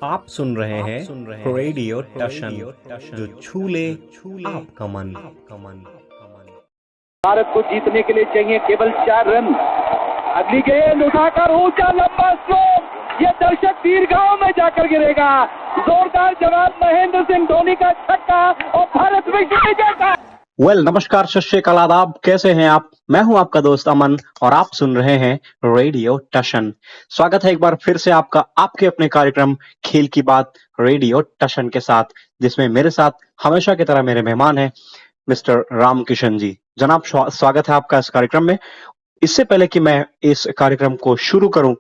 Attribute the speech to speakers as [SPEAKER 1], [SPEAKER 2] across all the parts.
[SPEAKER 1] आप सुन रहे हैं रेडियो टशन, जो छू ले आपका मन।
[SPEAKER 2] भारत को जीतने के लिए चाहिए केवल 4 रन। अगली गेंद उठाकर ऊंचा लंबा स्ट्रोक, ये दर्शक दीर्घाओं में जाकर गिरेगा। जोरदार जवाब महेंद्र सिंह धोनी का छक्का और भारत विश्व विजेता।
[SPEAKER 3] नमस्कार, सत श्री अकाल, आदाब, कैसे हैं आप? मैं हूं आपका दोस्त अमन और आप सुन रहे हैं रेडियो टशन। स्वागत है एक बार फिर से आपका आपके अपने कार्यक्रम खेल की बात रेडियो टशन के साथ, जिसमें मेरे साथ हमेशा की तरह मेरे मेहमान हैं मिस्टर रामकिशन जी। जनाब, स्वागत है आपका इस कार्यक्रम में। इससे पहले कि मैं इस कार्यक्रम को शुरू करूं,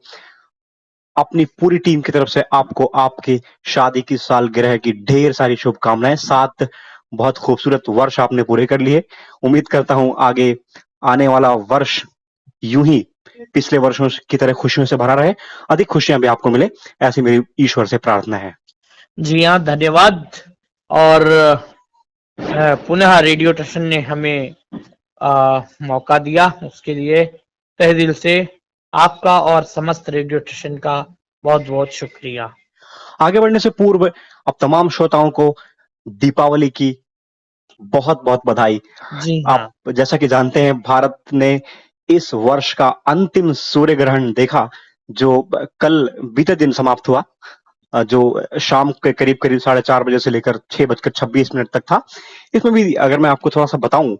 [SPEAKER 3] अपनी पूरी टीम की तरफ से आपको आपकी शादी की सालगिरह की ढेर सारी शुभकामनाएं। 7 बहुत खूबसूरत वर्ष आपने पूरे कर लिए। उम्मीद करता हूं आगे आने वाला वर्ष यूं ही पिछले वर्षों की तरह खुशियों से भरा रहे, अधिक खुशियां भी आपको मिले, ऐसी मेरी ईश्वर से प्रार्थना है।
[SPEAKER 4] जी हाँ, धन्यवाद। और पुनः रेडियो टशन ने हमें मौका दिया, उसके लिए तहे दिल से आपका और समस्त रेडियो टशन का बहुत बहुत शुक्रिया।
[SPEAKER 3] आगे बढ़ने से पूर्व अब तमाम श्रोताओं को दीपावली की बहुत बहुत बधाई।
[SPEAKER 4] जी हाँ।
[SPEAKER 3] आप जैसा कि जानते हैं, भारत ने इस वर्ष का अंतिम सूर्य ग्रहण देखा, जो कल बीते दिन समाप्त हुआ, जो शाम के करीब 4:30 बजे से लेकर 6:26 तक था। इसमें भी अगर मैं आपको थोड़ा सा बताऊं,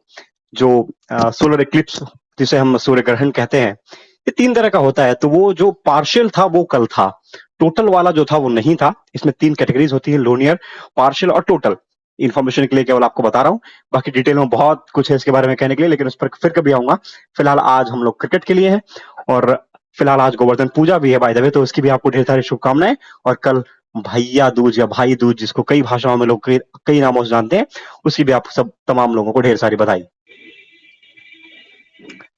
[SPEAKER 3] जो सोलर इक्लिप्स जिसे हम सूर्य ग्रहण कहते हैं, ये 3 तरह का होता है। तो वो जो पार्शियल था वो कल था, टोटल वाला जो था वो नहीं था। इसमें 3 कैटेगरीज होती है, लोनियर, पार्शियल और टोटल। इन्फॉर्मेशन के लिए केवल आपको बता रहा हूं, बाकी डिटेल में बहुत कुछ है इसके बारे में कहने के लिए, लेकिन उस पर फिर कभी आऊंगा। फिलहाल आज हम लोग क्रिकेट के लिए हैं, और फिलहाल आज गोवर्धन पूजा भी है बाय द वे, तो उसकी भी आपको ढेर सारी शुभकामनाएं। और कल भैया दूज या भाई दूज, जिसको कई भाषाओं में लोग कई नामों से जानते हैं, उसकी भी आप सब तमाम लोगों को ढेर सारी बधाई।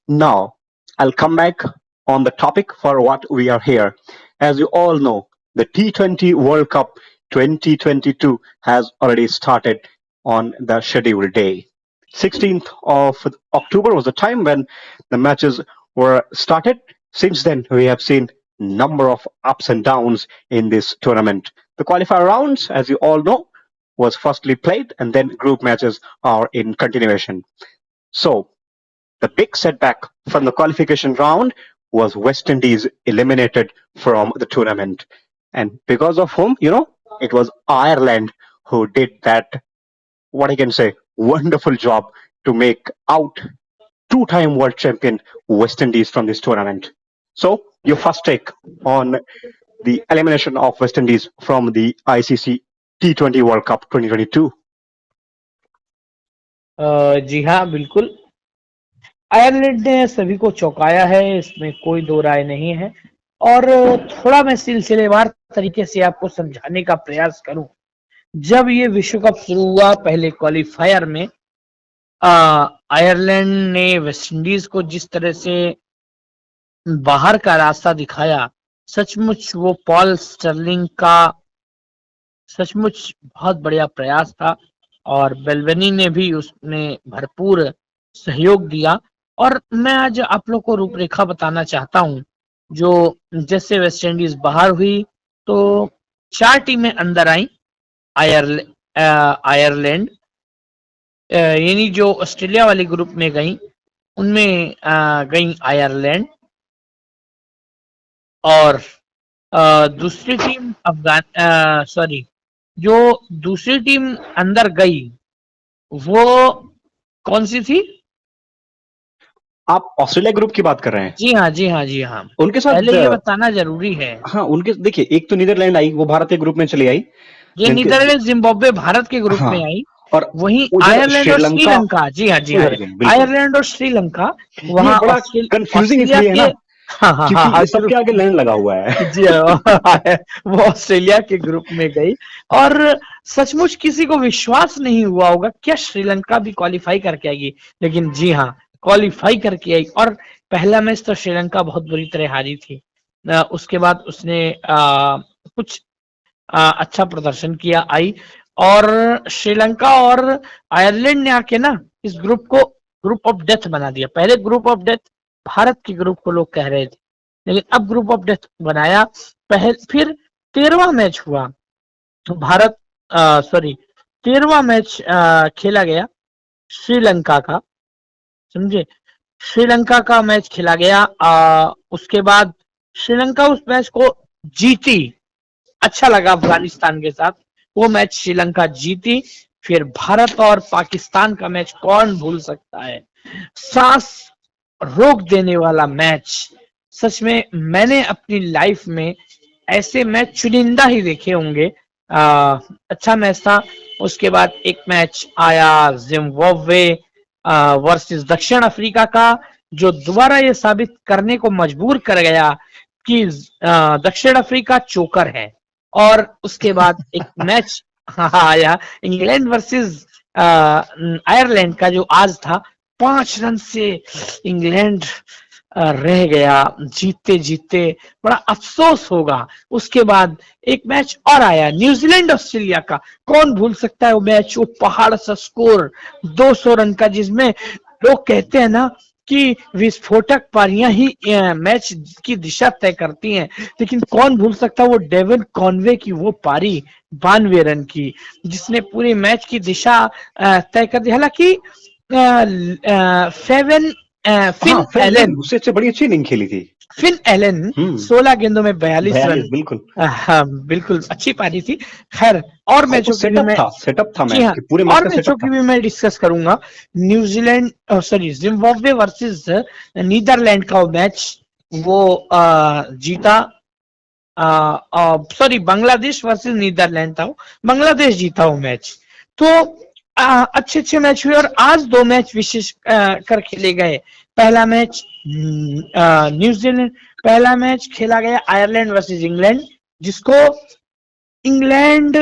[SPEAKER 3] Now, I'll come back on the topic for what we are here. As you all know, the T20 World Cup 2022 has already started on the scheduled day. 16th of October was the time when the matches were started. Since then, we have seen number of ups and downs in this tournament. The qualifier rounds, as you all know, was firstly played, and then group matches are in continuation. So, the big setback from the qualification round was West Indies eliminated from the tournament. And because of whom, it was Ireland who did that, what I can say, wonderful job to make out 2-time world champion West Indies from this tournament. So, your first take on the elimination of West Indies from the ICC T20 World Cup 2022.
[SPEAKER 4] जी हाँ, बिल्कुल। Ireland ने सभी को चौंकाया है, इसमें कोई दो राय नहीं है। और थोड़ा मैं सिलसिलेवार तरीके से आपको समझाने का प्रयास करूं। जब ये विश्व कप शुरू हुआ, पहले क्वालिफायर में आयरलैंड ने वेस्ट इंडीज को जिस तरह से बाहर का रास्ता दिखाया, सचमुच वो पॉल स्टर्लिंग का सचमुच बहुत बढ़िया प्रयास था, और बेलवेनी ने भी उसमें भरपूर सहयोग दिया। और मैं आज आप लोग को रूपरेखा बताना चाहता हूं। जो जैसे वेस्ट इंडीज बाहर हुई तो 4 टीमें अंदर आई। आयरलैंड यानी जो ऑस्ट्रेलिया वाले ग्रुप में गई, उनमें गई आयरलैंड। और दूसरी टीम जो दूसरी टीम अंदर गई वो कौन सी थी?
[SPEAKER 3] आप ऑस्ट्रेलिया ग्रुप की बात कर रहे हैं?
[SPEAKER 4] जी हाँ।
[SPEAKER 3] उनके साथ
[SPEAKER 4] पहले ये बताना जरूरी है।
[SPEAKER 3] हाँ, उनके देखिए, एक तो नीदरलैंड आई, वो भारत के ग्रुप में चली आई।
[SPEAKER 4] ये नीदरलैंड, जिम्बाब्वे भारत के ग्रुप में आई, और वहीं आयरलैंड और श्रीलंका। जी हाँ, आयरलैंड और श्रीलंका वहाँ
[SPEAKER 3] कंफ्यूजिंग इसलिए है ना, हाँ, सबके आगे लैंड लगा हुआ है।
[SPEAKER 4] जी वो ऑस्ट्रेलिया के ग्रुप में गई, और सचमुच किसी को विश्वास नहीं हुआ होगा क्या श्रीलंका भी क्वालिफाई करके आएगी, लेकिन जी हाँ, क्वालिफाई करके आई। और पहला मैच तो श्रीलंका बहुत बुरी तरह हारी थी। उसके बाद उसने कुछ अच्छा प्रदर्शन किया आई, और श्रीलंका और आयरलैंड ने आके ना इस ग्रुप को ग्रुप ऑफ डेथ बना दिया। पहले ग्रुप ऑफ डेथ भारत के ग्रुप को लोग कह रहे थे, लेकिन अब ग्रुप ऑफ डेथ बनाया। फिर 13वां मैच हुआ तो भारत सॉरी 13वां मैच खेला गया श्रीलंका का, समझे, श्रीलंका का मैच खेला गया। उसके बाद श्रीलंका उस मैच को जीती, अच्छा लगा अफगानिस्तान के साथ, वो मैच श्रीलंका जीती। फिर भारत और पाकिस्तान का मैच कौन भूल सकता है, सांस रोक देने वाला मैच। सच में मैंने अपनी लाइफ में ऐसे मैच चुनिंदा ही देखे होंगे। अच्छा मैच था। उसके बाद एक मैच आया जिम्बाब्वे वर्सेस दक्षिण अफ्रीका का, जो दोबारा ये साबित करने को मजबूर कर गया कि दक्षिण अफ्रीका चोकर है। और उसके बाद एक मैच आया इंग्लैंड वर्सेस आयरलैंड का, जो आज था। 5 रन से इंग्लैंड रह गया जीतते जीतते, बड़ा अफसोस होगा। उसके बाद एक मैच और आया न्यूजीलैंड ऑस्ट्रेलिया का, कौन भूल सकता है वो मैच, वो पहाड़ सा स्कोर 200 रन का, जिसमें लोग कहते हैं ना कि विस्फोटक पारियां ही मैच की दिशा तय करती हैं, लेकिन कौन भूल सकता है वो डेविन कॉनवे की वो पारी 92 रन की, जिसने पूरी मैच की दिशा तय कर दी। हालांकि फिन एलन,
[SPEAKER 3] उससे अच्छी बड़ी अच्छी इनिंग खेली थी
[SPEAKER 4] फिन एलन 16 गेंदों में 42 रन,
[SPEAKER 3] बिल्कुल
[SPEAKER 4] बिल्कुल अच्छी पारी थी। खैर और मैचों की भी मैं
[SPEAKER 3] सेटअप था
[SPEAKER 4] मैच के पूरे और मैचों की भी मैं डिस्कस करूंगा। New Zealand sorry Zimbabwe versus Netherland का मैच वो जीता, सॉरी बांग्लादेश वर्सेस नीदरलैंड था, बांग्लादेश जीता वो मैच। तो अच्छे मैच हुए। और आज 2 मैच विशेष कर खेले गए। पहला मैच न्यूजीलैंड, पहला मैच खेला गया आयरलैंड वर्सेस इंग्लैंड, जिसको इंग्लैंड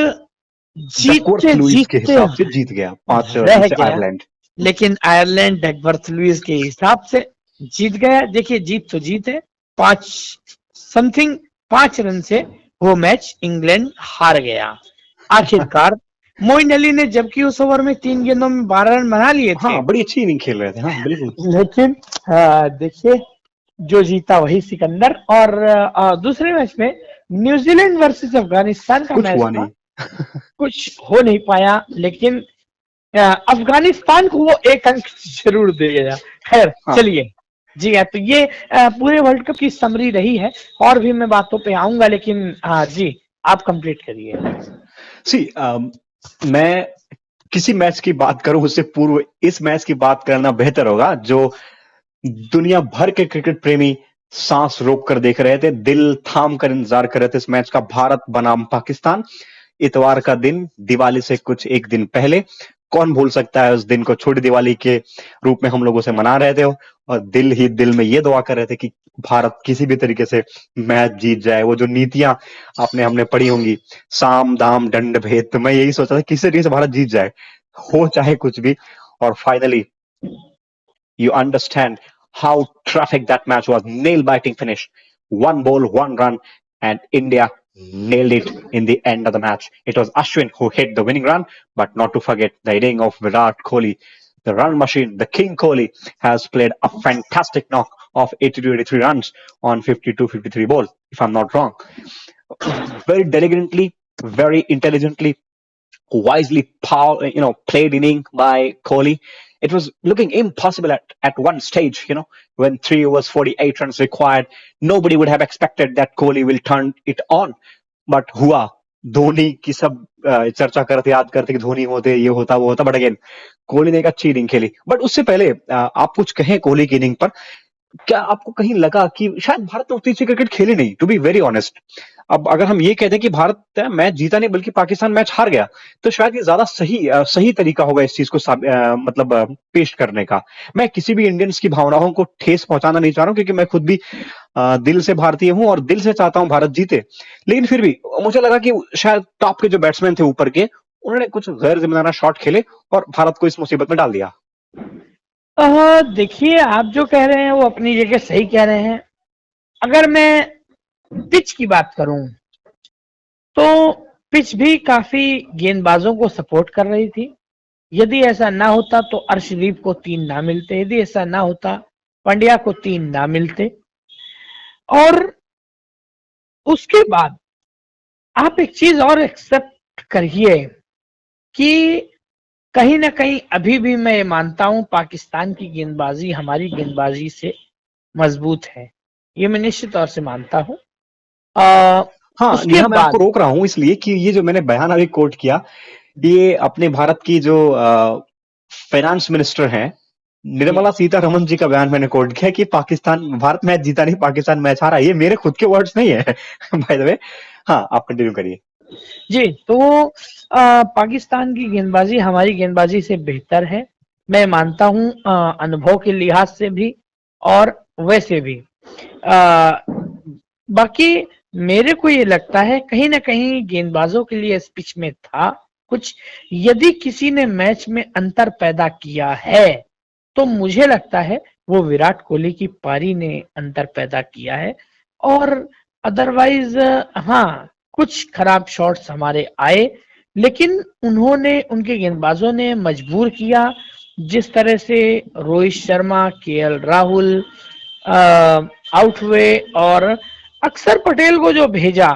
[SPEAKER 4] जीतते
[SPEAKER 3] जीत गया 5 रन से आयरलैंड,
[SPEAKER 4] लेकिन आयरलैंड डकवर्थ लुईस के हिसाब से जीत गया। देखिए जीत तो जीत है, 5 रन से वो मैच इंग्लैंड हार गया आखिरकार। मोइन अली ने जबकि उस ओवर में 3 गेंदों में 12 रन बना लिए थे।
[SPEAKER 3] हाँ, बड़ी अच्छी इनिंग खेल रहे थे। हाँ, बिल्कुल।
[SPEAKER 4] लेकिन देखिए जो जीता वही सिकंदर। और दूसरे मैच में न्यूजीलैंड वर्सेस अफगानिस्तान का मैच था, कुछ हो नहीं पाया, लेकिन अफगानिस्तान को वो 1 अंक जरूर दे गया। खैर चलिए जी हाँ, तो ये पूरे वर्ल्ड कप की समरी रही है। और भी मैं बातों पे आऊंगा, लेकिन जी आप कंप्लीट करिए।
[SPEAKER 3] मैं किसी मैच की बात करूं उससे पूर्व इस मैच की बात करना बेहतर होगा, जो दुनिया भर के क्रिकेट प्रेमी सांस रोक कर देख रहे थे, दिल थाम कर इंतजार कर रहे थे इस मैच का। भारत बनाम पाकिस्तान, इतवार का दिन, दिवाली से कुछ एक दिन पहले। कौन भूल सकता है उस दिन को, छोटी दिवाली के रूप में हम लोग उसे मना रहे थे और दिल ही दिल में ये दुआ कर रहे थे कि भारत किसी भी तरीके से मैच जीत जाए। वो जो नीतियां हमने पढ़ी होंगी, साम दाम दंड भेद, तो मैं यही सोचा था किसी तरीके से भारत जीत जाए, हो चाहे कुछ भी। और finally you understand how terrific that match was. Nail biting finish, 1 ball 1 run, and India nailed it in the end of the match. It was Ashwin who hit the winning run, but not to forget the inning of Virat Kohli, the run machine. The King Kohli has played a fantastic knock of 82-83 runs on 52-53 ball, if I'm not wrong. Very diligently, very intelligently, wisely played inning by Kohli. It was looking impossible at one stage, when 3 overs 48 runs required. Nobody would have expected that Kohli will turn it on, but हुआ। धोनी की सब चर्चा करते याद करते कि धोनी होते ये होता वो होता, बट अगेन कोहली ने एक अच्छी इनिंग खेली। बट उससे पहले आप कुछ कहें कोहली की इनिंग पर, क्या आपको कहीं लगा कि शायद भारत ने उतनी अच्छी क्रिकेट खेली नहीं, टू बी वेरी ऑनेस्ट। अब अगर हम ये कहते हैं कि भारत मैच जीता नहीं बल्कि पाकिस्तान मैच हार गया, तो शायद ये ज्यादा सही तरीका होगा इस चीज को पेश करने का। मैं किसी भी इंडियंस की भावनाओं को ठेस पहुंचाना नहीं चाह रहा हूं, क्योंकि मैं खुद भी दिल से भारतीय हूं और दिल से चाहता हूं भारत जीते। लेकिन फिर भी मुझे लगा कि शायद टॉप के जो बैट्समैन थे ऊपर के, उन्होंने कुछ गैर जिम्मेदाराना शॉट खेले और भारत को इस मुसीबत में डाल दिया।
[SPEAKER 4] देखिए आप जो कह रहे हैं वो अपनी जगह सही कह रहे हैं। अगर मैं पिच की बात करूं तो पिच भी काफी गेंदबाजों को सपोर्ट कर रही थी। यदि ऐसा ना होता तो अर्शदीप को 3 ना मिलते, यदि ऐसा ना होता पंड्या को 3 ना मिलते। और उसके बाद आप एक चीज और एक्सेप्ट करिए कि कहीं ना कहीं अभी भी मैं ये मानता हूं पाकिस्तान की गेंदबाजी हमारी गेंदबाजी से मजबूत है, ये मैं निश्चित तौर से मानता हूं।
[SPEAKER 3] हाँ,
[SPEAKER 4] उसके
[SPEAKER 3] यहाँ मैं आपको
[SPEAKER 4] बाद
[SPEAKER 3] रोक रहा हूँ इसलिए कि ये जो मैंने बयान अभी कोट किया, ये अपने भारत की जो फाइनेंस मिनिस्टर हैं, निर्मला सीतारमण जी का बयान मैंने कोट किया कि पाकिस्तान भारत मैच जीता नहीं, पाकिस्तान मैच हारा। ये मेरे खुद के वर्ड्स नहीं है बाय द वे। हाँ, आप कंटिन्यू करिए।
[SPEAKER 4] जी, तो पाकिस्तान की गेंदबाजी हमारी गेंदबाजी से बेहतर है, मैं मानता हूं, अनुभव के लिहाज से भी और वैसे भी। बाकी मेरे को ये लगता है कहीं ना कहीं गेंदबाजों के लिए इस पिच में था कुछ, यदि किसी ने मैच में अंतर पैदा किया है तो मुझे लगता है वो विराट कोहली की पारी ने अंतर पैदा किया है। और अदरवाइज हाँ, कुछ खराब शॉट्स हमारे आए, लेकिन उन्होंने उनके गेंदबाजों ने मजबूर किया। जिस तरह से रोहित शर्मा, केएल राहुल आउट हुए और अक्षर पटेल को जो भेजा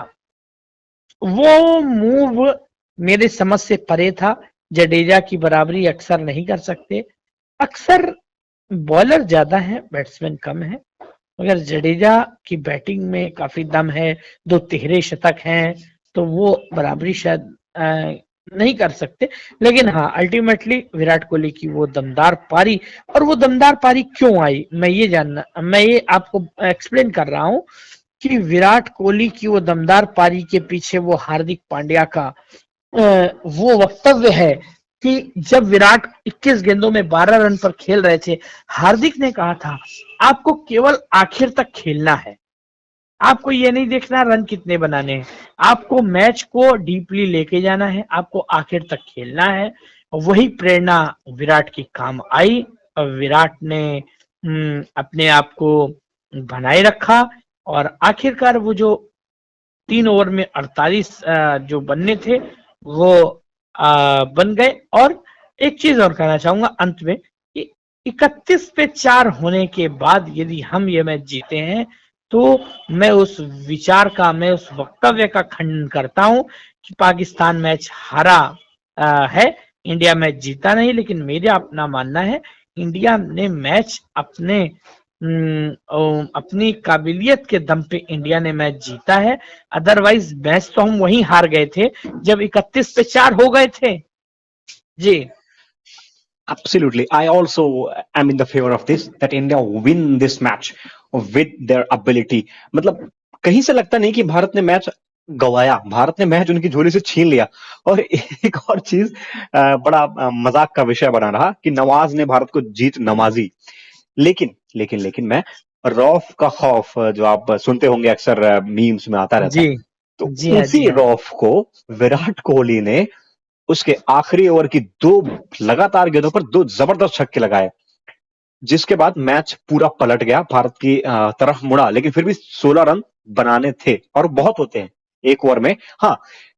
[SPEAKER 4] वो मूव मेरे समझ से परे था। जडेजा की बराबरी अक्सर नहीं कर सकते। अक्सर बॉलर ज्यादा है, बैट्समैन कम है, मगर जडेजा की बैटिंग में काफी दम है, 2 तिहरे शतक हैं, तो वो बराबरी शायद नहीं कर सकते। लेकिन हाँ, अल्टीमेटली विराट कोहली की वो दमदार पारी, और वो दमदार पारी क्यों आई मैं ये आपको एक्सप्लेन कर रहा हूं कि विराट कोहली की वो दमदार पारी के पीछे वो हार्दिक पांड्या का वो वक्तव्य है कि जब विराट 21 गेंदों में 12 रन पर खेल रहे थे, हार्दिक ने कहा था आपको केवल आखिर तक खेलना है, आपको ये नहीं देखना रन कितने बनाने हैं, आपको मैच को डीपली लेके जाना है, आपको आखिर तक खेलना है। वही प्रेरणा विराट की काम आई और विराट ने अपने आप को बनाए रखा और आखिरकार वो जो 3 ओवर में 48 जो बनने थे वो बन गए। और एक चीज और कहना चाहूंगा अंत में कि 31 पे 4 होने के बाद यदि हम ये मैच जीते हैं तो मैं उस विचार का, मैं उस वक्तव्य का खंडन करता हूं कि पाकिस्तान मैच हारा है, इंडिया मैच जीता नहीं। लेकिन मेरा अपना मानना है इंडिया ने मैच अपनी काबिलियत के दम पे इंडिया ने मैच जीता है। अदरवाइज मैच तो हम वहीं हार गए थे जब 31 पे 4 हो गए थे। जी,
[SPEAKER 3] Absolutely. I also am in the favor of this, that India win this match with their ability. मतलब कहीं से लगता नहीं कि भारत ने मैच गवाया, भारत ने मैच उनकी झोली से छीन लिया। और एक और चीज बड़ा मजाक का विषय बना रहा कि नवाज ने भारत को जीत नवाजी। लेकिन मैं रौफ का खौफ, जो आप सुनते होंगे अक्सर मीम्स में आता रहता है,
[SPEAKER 4] जी,
[SPEAKER 3] तो
[SPEAKER 4] जी हाँ,
[SPEAKER 3] उसी
[SPEAKER 4] जी हाँ।
[SPEAKER 3] रौफ को विराट कोहली ने उसके आखिरी ओवर की 2 लगातार गेंदों पर 2 जबरदस्त छक्के लगाए, जिसके बाद मैच पूरा पलट गया, भारत की तरफ मुड़ा। लेकिन फिर भी 16 रन बनाने थे और बहुत होते हैं एक ओवर में। हाँ,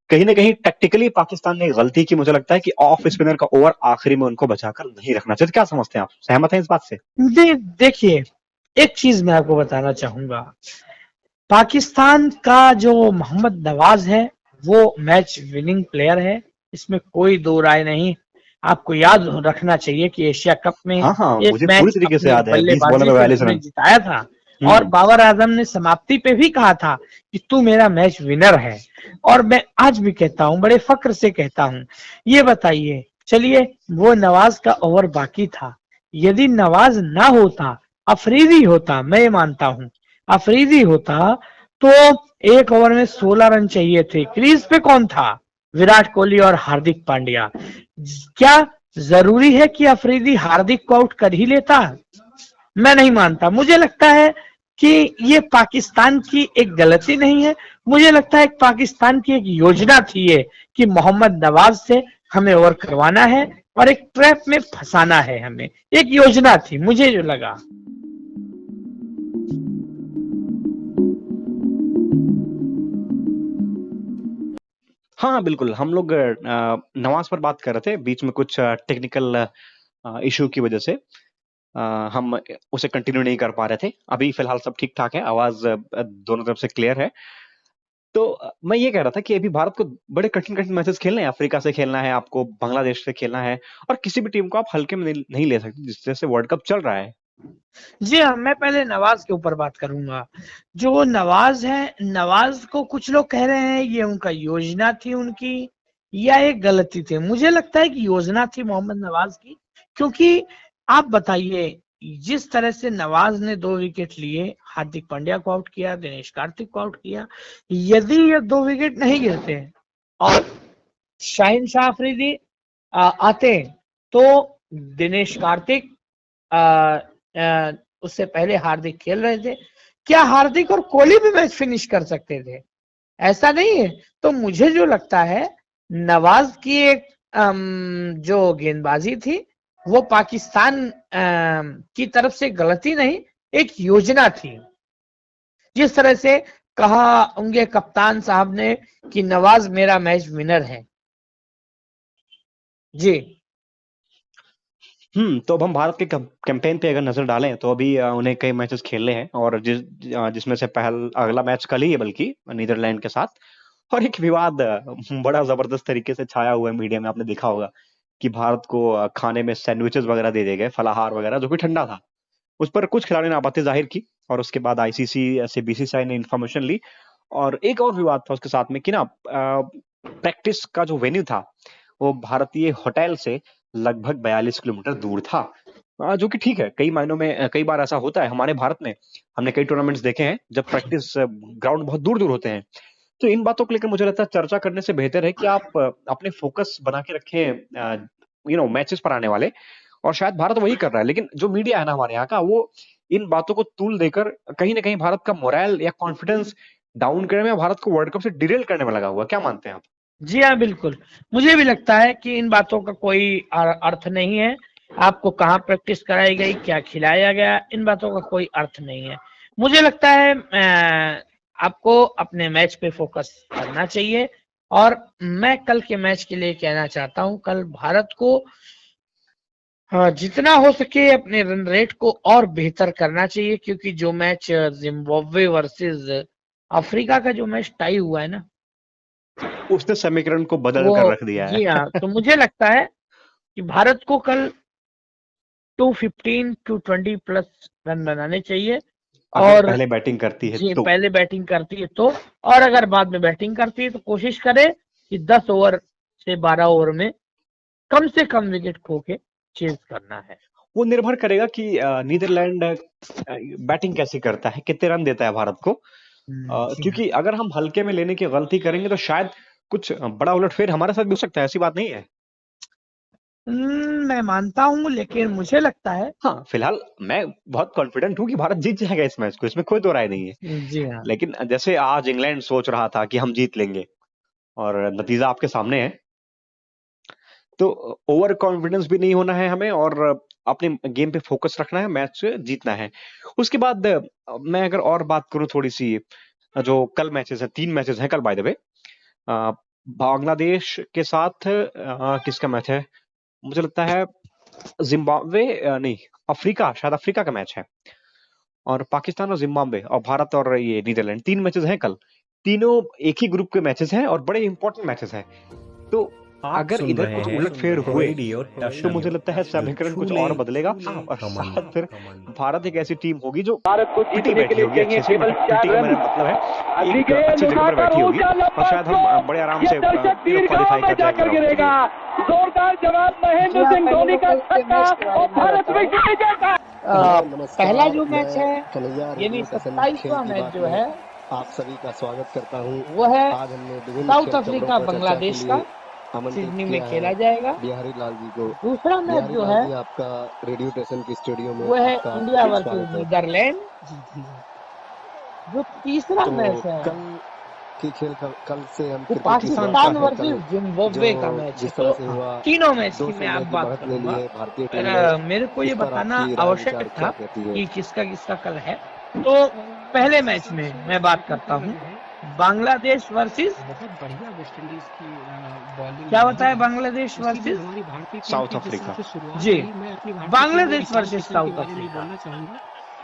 [SPEAKER 3] कहीं ना कहीं टैक्टिकली पाकिस्तान ने गलती की, मुझे लगता है कि ऑफ स्पिनर का ओवर आखिरी में उनको बचाकर नहीं रखना चाहिए। क्या समझते हैं आप, सहमत हैं इस बात से?
[SPEAKER 4] देखिए, एक चीज मैं आपको बताना चाहूंगा, पाकिस्तान का जो मोहम्मद नवाज है वो मैच विनिंग प्लेयर है, इसमें कोई दो राय नहीं। आपको याद रखना चाहिए कि एशिया कप में
[SPEAKER 3] हाँ,
[SPEAKER 4] एक
[SPEAKER 3] मुझे पूरी
[SPEAKER 4] मैच
[SPEAKER 3] तरीके से
[SPEAKER 4] अपनी
[SPEAKER 3] याद है, 20 बॉलों
[SPEAKER 4] बल्लेबाजी
[SPEAKER 3] में
[SPEAKER 4] से
[SPEAKER 3] 42
[SPEAKER 4] उसने
[SPEAKER 3] रन।
[SPEAKER 4] जिताया था। और बाबर आजम ने समाप्ति पे भी कहा था कि तू मेरा मैच विनर है, और मैं आज भी कहता हूं, बड़े फक्र से कहता हूं। ये बताइए, चलिए वो नवाज का ओवर बाकी था, यदि नवाज ना होता, अफरीदी होता, मैं ये मानता हूं अफरीदी होता, तो 1 ओवर में 16 रन चाहिए थे। क्रीज पे कौन था? विराट कोहली और हार्दिक पांड्या। क्या जरूरी है कि अफरीदी हार्दिक को आउट कर ही लेता? मैं नहीं मानता। मुझे लगता है कि ये पाकिस्तान की एक गलती नहीं है, मुझे लगता है पाकिस्तान की एक योजना थी ये कि मोहम्मद नवाज से हमें ओवर करवाना है और एक ट्रैप में फंसाना है हमें, एक योजना थी, मुझे जो लगा।
[SPEAKER 3] हाँ, बिल्कुल। हम लोग नवाज पर बात कर रहे थे, बीच में कुछ टेक्निकल इशू की वजह से हम उसे कंटिन्यू नहीं कर पा रहे थे। अभी फिलहाल सब ठीक ठाक है, आवाज दोनों तरफ से क्लियर है। तो मैं ये कह रहा था कि अभी भारत को बड़े कठिन कठिन मैचेस खेलने हैं, अफ्रीका से खेलना है आपको, बांग्लादेश से खेलना है, और किसी भी टीम को आप हल्के में नहीं ले सकते जिस जैसे वर्ल्ड कप चल रहा है।
[SPEAKER 4] जी हाँ, मैं पहले नवाज के ऊपर बात करूंगा। जो नवाज है, नवाज को कुछ लोग कह रहे हैं ये उनका योजना थी उनकी या एक गलती थी। मुझे लगता है कि योजना थी मोहम्मद नवाज की, क्योंकि आप बताइए जिस तरह से नवाज ने 2 विकेट लिए, हार्दिक पांड्या को आउट किया, दिनेश कार्तिक को आउट किया, यदि ये 2 विकेट नहीं गिरते और शाहीन शाह अफरीदी आते तो दिनेश कार्तिक उससे पहले हार्दिक खेल रहे थे, क्या हार्दिक और कोहली भी मैच फिनिश कर सकते थे? ऐसा नहीं है। तो मुझे जो लगता है नवाज की एक जो गेंदबाजी थी वो पाकिस्तान की तरफ से गलती नहीं, एक योजना थी। जिस तरह से कहा उनके कप्तान साहब ने कि नवाज मेरा मैच विनर है। जी
[SPEAKER 3] तो अब हम भारत के कैंपेन पे अगर नजर डालें तो अभी उन्हें कई मैचेस खेलने हैं, और जिसमें से अगला मैच कल ही है बल्कि नीदरलैंड के साथ। और एक विवाद बड़ा जबरदस्त तरीके से छाया हुआ है मीडिया में, आपने देखा होगा कि भारत को खाने में सैंडविचेस वगैरह दे दिए गए, फलाहार वगैरह, जो कि ठंडा था। उस पर कुछ खिलाड़ियों ने आपत्ति जाहिर की और उसके बाद आईसीसी से बीसीसीआई ने इन्फॉर्मेशन ली। और एक और विवाद था उसके साथ में कि ना प्रैक्टिस का जो वेन्यू था वो भारतीय होटल से लगभग 42 किलोमीटर दूर था, जो कि ठीक है, कई मायनों में कई बार ऐसा होता है हमारे भारत में। हमने कई टूर्नामेंट्स देखे हैं जब प्रैक्टिस ग्राउंड बहुत दूर दूर होते हैं। तो इन बातों को लेकर मुझे लगता है चर्चा करने से बेहतर है कि आप अपने फोकस बना के रखें मैचेस पर आने वाले, और शायद भारत वही कर रहा है। लेकिन जो मीडिया है ना हमारे यहाँ का, वो इन बातों को तूल देकर कहीं ना कहीं भारत का मोरल या कॉन्फिडेंस डाउन करने में, भारत को वर्ल्ड कप से डिरेल करने में लगा हुआ। क्या मानते हैं आप?
[SPEAKER 4] जी हाँ, बिल्कुल। मुझे भी लगता है कि इन बातों का कोई अर्थ नहीं है। आपको कहाँ प्रैक्टिस कराई गई, क्या खिलाया गया, इन बातों का कोई अर्थ नहीं है। मुझे लगता है आपको अपने मैच पे फोकस करना चाहिए। और मैं कल के मैच के लिए कहना चाहता हूँ, कल भारत को जितना हो सके अपने रन रेट को और बेहतर करना चाहिए, क्योंकि जो मैच जिम्बाब्वे वर्सेस अफ्रीका का जो मैच टाई हुआ है ना,
[SPEAKER 3] उसने समीकरण को बदल कर रख दिया है।
[SPEAKER 4] जी हाँ, तो मुझे लगता है कि भारत को कल 215 to 20 प्लस रन बनाने चाहिए। और
[SPEAKER 3] पहले बैटिंग करती है तो
[SPEAKER 4] पहले बैटिंग करती है तो, और अगर बाद में बैटिंग करती है तो कोशिश करे कि 10 ओवर से 12 ओवर में कम से कम विकेट खो के चेज करना है।
[SPEAKER 3] वो निर्भर करेगा कि नीदरलैंड बैटिंग कैसे करता है, कितने रन देता है भारत को। क्योंकि अगर हम हल्के में लेने की गलती करेंगे तो शायद कुछ बड़ा उलटफेर हमारे साथ भी हो सकता है। ऐसी बात नहीं है।
[SPEAKER 4] मैं मानता हूँ, लेकिन मुझे लगता है,
[SPEAKER 3] हाँ, फिलहाल मैं बहुत कॉन्फिडेंट हूँ कि भारत जीत जाएगा इस मैच को, इसमें कोई दो राय नहीं है।
[SPEAKER 4] जी हाँ।
[SPEAKER 3] लेकिन जैसे आज इंग्लैंड सोच रहा था कि हम जीत लेंगे और नतीजा आपके सामने है, तो ओवर कॉन्फिडेंस भी नहीं होना है हमें, और अपने गेम पे फोकस रखना है, मैच जीतना है। उसके बाद मैं अगर और बात करूं थोड़ी सी, जो कल मैचेस है, 3 मैचेस हैं कल बाय द वे। बांग्लादेश के साथ किसका मैच है, मुझे लगता है जिम्बाब्वे नहीं, अफ्रीका, शायद अफ्रीका का मैच है। और पाकिस्तान और जिम्बाब्वे और भारत और ये नीदरलैंड, 3 मैचेस हैं कल। तीनों एक ही ग्रुप के मैचेस हैं और बड़े इंपॉर्टेंट मैचेस हैं। तो अगर इधर कुछ उलटफेर हुए तो मुझे लगता है समीकरण कुछ और बदलेगा, और साथ फिर भारत एक ऐसी टीम होगी जो
[SPEAKER 2] भारत को जीतने के लिए चाहिए केवल 4 रन।
[SPEAKER 3] मतलब है
[SPEAKER 2] अगली
[SPEAKER 3] एक अच्छी जगह पर बैठी होगी और शायद हम बड़े आराम से क्वालिफाई कर
[SPEAKER 2] जाकर गिरेगा। जोरदार जवाब महेंद्र सिंह धोनी का छक्का और भारत में जीत जाता।
[SPEAKER 4] पहला जो मैच है यानी 27वां मैच जो है,
[SPEAKER 5] आप सभी का स्वागत करता हूँ।
[SPEAKER 4] वो है
[SPEAKER 5] आज हमने
[SPEAKER 4] साउथ अफ्रीका बांग्लादेश का, सिडनी में खेला जाएगा।
[SPEAKER 5] बिहारी लाल जी को
[SPEAKER 4] दूसरा मैच जो है
[SPEAKER 5] आपका रेडियो स्टेशन की स्टूडियो में
[SPEAKER 4] वो है इंडिया वर्सेस नीदरलैंड। जो तीसरा मैच है
[SPEAKER 5] कल की खेल कल से हम
[SPEAKER 4] पाकिस्तान वर्सेस जिम्बाब्वे का मैच है। तो तीनों मैच की मैं आप बात करूंगा। मेरे को ये बताना आवश्यक था कि किसका किसका कल है। तो पहले मैच में मैं बात करता हूँ बांग्लादेश वर्सेस,
[SPEAKER 6] बहुत बढ़िया वेस्ट इंडीज की बॉलिंग।
[SPEAKER 4] क्या होता है बांग्लादेश वर्सेस
[SPEAKER 6] हमारी भारतीय
[SPEAKER 3] साउथ अफ्रीका।
[SPEAKER 4] जी,
[SPEAKER 6] मैं अपनी
[SPEAKER 4] बांग्लादेश वर्सेस साउथ अफ्रीका।
[SPEAKER 6] बोलना चाहूंगा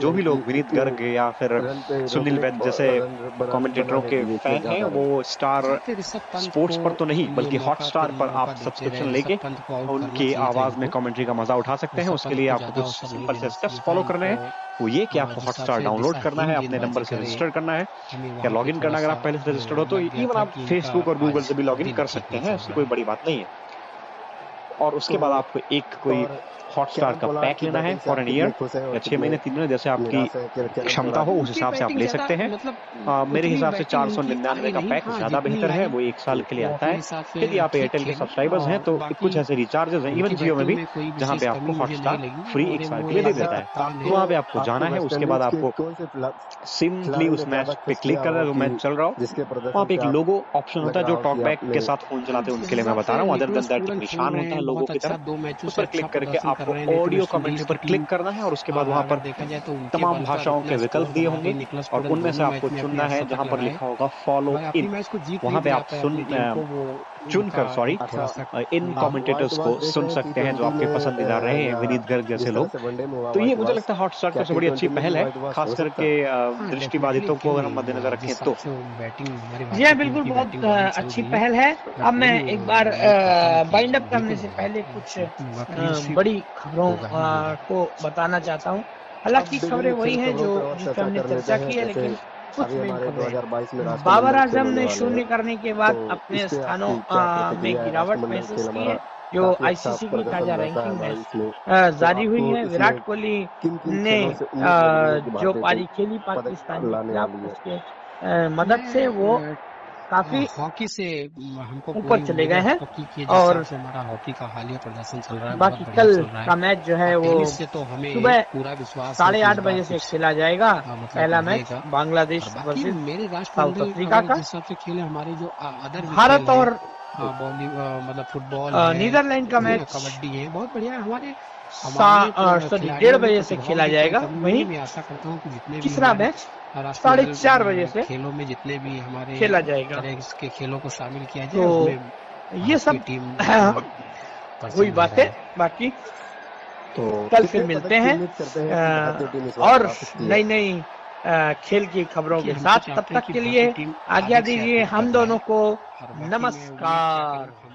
[SPEAKER 3] जो भी लोग विनीत गर्ग या फिर सुनील वैद्य जैसे कमेंटेटरों के फैन हैं वो स्टार स्पोर्ट्स पर तो नहीं बल्कि हॉटस्टार पर आप सब्सक्रिप्शन लेके उनकी आवाज में कमेंट्री का मजा उठा सकते हैं। उसके लिए आपको कुछ सिंपल से स्टेप्स फॉलो करने हैं। वो ये कि आपको हॉटस्टार डाउनलोड करना है, अपने नंबर से रजिस्टर करना है या लॉगिन करना। अगर आप पहले से रजिस्टर्ड हो तो इवन आप फेसबुक और गूगल से भी लॉगिन कर सकते हैं, ऐसी कोई बड़ी बात नहीं है। और उसके बाद आपको एक कोई हॉटस्टार का पैक लेना है फॉर एन ईयर या 6 महीने 3 महीने, जैसे आपकी क्षमता हो उस हिसाब से आप ले सकते हैं। मेरे हिसाब से 499 का पैक ज्यादा बेहतर है, वो 1 साल के लिए आता है। यदि आप एयरटेल के सब्सक्राइबर्स हैं तो कुछ ऐसे रिचार्जेस हैं, इवन जियो में भी, जहां पे आपको हॉटस्टार फ्री 1 साल के लिए दे देता है। तो वहां पे आपको जाना है। उसके बाद आपको सिंपली उस मैच पे क्लिक करना है जो मैच चल रहा हो। वहां पे एक लोगो ऑप्शन होता है जो टॉकबैक के साथ फोन चलाते हैं उनके लिए मैं बता रहा हूँ। अदर देन दैट एक निशान होता है लोगो की तरह, उस पर क्लिक करके आप
[SPEAKER 6] कर रहे हैं,
[SPEAKER 3] आपको
[SPEAKER 6] नहीं तो
[SPEAKER 3] ऑडियो
[SPEAKER 6] वेस्ट
[SPEAKER 3] कमेंट्री
[SPEAKER 6] इंडीज
[SPEAKER 3] पर
[SPEAKER 6] की
[SPEAKER 3] क्लिक
[SPEAKER 6] टीम
[SPEAKER 3] करना है और उसके बाद वहां
[SPEAKER 6] अगर
[SPEAKER 3] पर
[SPEAKER 6] देखा जाए तो उनके
[SPEAKER 3] तमाम
[SPEAKER 6] बल पर
[SPEAKER 3] भाषाओं के
[SPEAKER 6] अपना
[SPEAKER 3] विकल्प
[SPEAKER 6] स्कोर
[SPEAKER 3] दिए
[SPEAKER 6] बना
[SPEAKER 3] होंगे
[SPEAKER 6] के निकलस
[SPEAKER 3] और
[SPEAKER 6] पूरन
[SPEAKER 3] उनमें से
[SPEAKER 6] दोनों
[SPEAKER 3] आपको
[SPEAKER 6] मैच में
[SPEAKER 3] चुनना
[SPEAKER 6] अपनी
[SPEAKER 3] है
[SPEAKER 6] शतक
[SPEAKER 3] जहां पर
[SPEAKER 6] लगाए।
[SPEAKER 3] लिखा होगा फॉलो
[SPEAKER 6] भाई अपनी
[SPEAKER 3] इन,
[SPEAKER 6] मैच को जीत
[SPEAKER 3] वहां
[SPEAKER 6] नहीं
[SPEAKER 3] पे
[SPEAKER 6] भी
[SPEAKER 3] आप
[SPEAKER 6] आता है अपनी टीम को वो
[SPEAKER 3] चुनकर
[SPEAKER 6] उनका
[SPEAKER 3] सॉरी
[SPEAKER 6] थोड़ा सा
[SPEAKER 3] इन कमेंटेटर्स को सुन सकते हैं जो आपके पसंदीदा रहे हैं, विनीत गर्ग जैसे लोग। तो ये मुझे लगता है हॉटस्टार की सबसे बड़ी अच्छी पहल है, खास करके
[SPEAKER 6] हाँ,
[SPEAKER 3] दृष्टिबाधितों
[SPEAKER 6] डेफिनेटली
[SPEAKER 3] को
[SPEAKER 6] क्यों
[SPEAKER 3] अगर हम
[SPEAKER 6] नहीं,
[SPEAKER 3] मद्देनजर
[SPEAKER 6] जिस
[SPEAKER 3] रखें
[SPEAKER 6] हिसाब
[SPEAKER 3] तो।
[SPEAKER 6] से वो बैटिंग हमारी
[SPEAKER 4] जी
[SPEAKER 6] भारतीय
[SPEAKER 4] हाँ,
[SPEAKER 6] टीम
[SPEAKER 4] बिल्कुल
[SPEAKER 6] की
[SPEAKER 4] बहुत
[SPEAKER 6] बैटिंग बॉलिंग चल
[SPEAKER 4] अच्छी
[SPEAKER 6] रही
[SPEAKER 4] पहल है।
[SPEAKER 6] मैं
[SPEAKER 4] अब मैं
[SPEAKER 6] पूरी
[SPEAKER 4] एक बार
[SPEAKER 6] उम्मीद करता हूँ कि
[SPEAKER 4] बाइंड अप करने
[SPEAKER 6] बिल्कुल
[SPEAKER 4] से पहले कुछ
[SPEAKER 6] बिल्कुल होगा, क्लीन स्वीप
[SPEAKER 4] बड़ी खबरों
[SPEAKER 6] होगा ही होगा।
[SPEAKER 4] को बताना चाहता हूँ। हालांकि खबरें वही हैं जो जिस पे हमने चर्चा की है, लेकिन कुछ मेन खबरें। बाबर आजम ने शून्य करने के बाद अपने स्थानों में गिरावट महसूस की है, जो आईसीसी की ताजा रैंकिंग में जारी हुई है। विराट कोहली ने जो पारी खेली पाकिस्तान के खिलाफ, उसके मदद से वो काफी
[SPEAKER 6] हॉकी से हमको
[SPEAKER 4] ऊपर
[SPEAKER 6] पूरी
[SPEAKER 4] चले
[SPEAKER 6] उम्मीद
[SPEAKER 4] गए
[SPEAKER 6] है।
[SPEAKER 4] हैं।
[SPEAKER 6] हॉकी के जिस
[SPEAKER 4] और
[SPEAKER 6] हिसाब से हमारा हॉकी का हालिया प्रदर्शन चल रहा है, बहुत
[SPEAKER 4] बाकी
[SPEAKER 6] बढ़िया
[SPEAKER 4] कल
[SPEAKER 6] चल रहा
[SPEAKER 4] का
[SPEAKER 6] है।
[SPEAKER 4] मैच जो है
[SPEAKER 6] और
[SPEAKER 4] वो
[SPEAKER 6] टेनिस से तो हमें
[SPEAKER 4] सुबह
[SPEAKER 6] पूरा विश्वास है कि
[SPEAKER 4] 8:30
[SPEAKER 6] इस बार
[SPEAKER 4] बजे से
[SPEAKER 6] कुछ
[SPEAKER 4] खेला जाएगा।
[SPEAKER 6] मतलब
[SPEAKER 4] पहला मैच
[SPEAKER 6] बढ़ेगा।
[SPEAKER 4] बांग्लादेश
[SPEAKER 6] और बाकी
[SPEAKER 4] वर्सेस
[SPEAKER 6] मेरे राष्ट्र
[SPEAKER 4] साउथ
[SPEAKER 6] मंडल
[SPEAKER 4] अफ्रीका
[SPEAKER 6] अगर
[SPEAKER 4] का।
[SPEAKER 6] जिस हिसाब से खेले हमारे जो अदर भी
[SPEAKER 4] भारत
[SPEAKER 6] खेल हैं,
[SPEAKER 4] और
[SPEAKER 6] मतलब फुटबॉल है,
[SPEAKER 4] नीदरलैंड का
[SPEAKER 6] है ना,
[SPEAKER 4] मैच
[SPEAKER 6] कबड्डी है, बहुत बढ़िया है। हमारे हमारे
[SPEAKER 4] 1:30
[SPEAKER 6] खिलाड़ियों में
[SPEAKER 4] बजे से
[SPEAKER 6] प्रतिभाओं
[SPEAKER 4] खेला
[SPEAKER 6] की कोई
[SPEAKER 4] जाएगा।
[SPEAKER 6] कमी नहीं
[SPEAKER 4] वहीं
[SPEAKER 6] है। मैं आशा करता हूँ कि जितने भी
[SPEAKER 4] तीसरा
[SPEAKER 6] हमारे
[SPEAKER 4] मैच
[SPEAKER 6] राष्ट्रमंडल
[SPEAKER 4] 4:30 बजे से
[SPEAKER 6] खेलों में जितने भी हमारे
[SPEAKER 4] खेला जाएगा।
[SPEAKER 6] तरह के खेलों को शामिल किया जाए,
[SPEAKER 4] तो
[SPEAKER 6] उसमें
[SPEAKER 4] ये
[SPEAKER 6] आपकी
[SPEAKER 4] सब
[SPEAKER 6] टीम
[SPEAKER 4] हुई बातें। बाकी
[SPEAKER 3] तो
[SPEAKER 4] कल फिर मिलते हैं और नई नई खेल की खबरों के
[SPEAKER 6] हम तो
[SPEAKER 4] साथ। तब
[SPEAKER 6] चाहते हैं
[SPEAKER 4] तक
[SPEAKER 6] कि
[SPEAKER 4] के लिए
[SPEAKER 6] भारतीय टीम
[SPEAKER 4] आज्ञा
[SPEAKER 6] अधिक से
[SPEAKER 4] दीजिए।
[SPEAKER 6] अधिक
[SPEAKER 4] हम
[SPEAKER 6] टकराए।
[SPEAKER 4] दोनों को
[SPEAKER 6] और बाकी मैं उम्मीद क्या
[SPEAKER 4] नमस्कार।
[SPEAKER 6] करूं,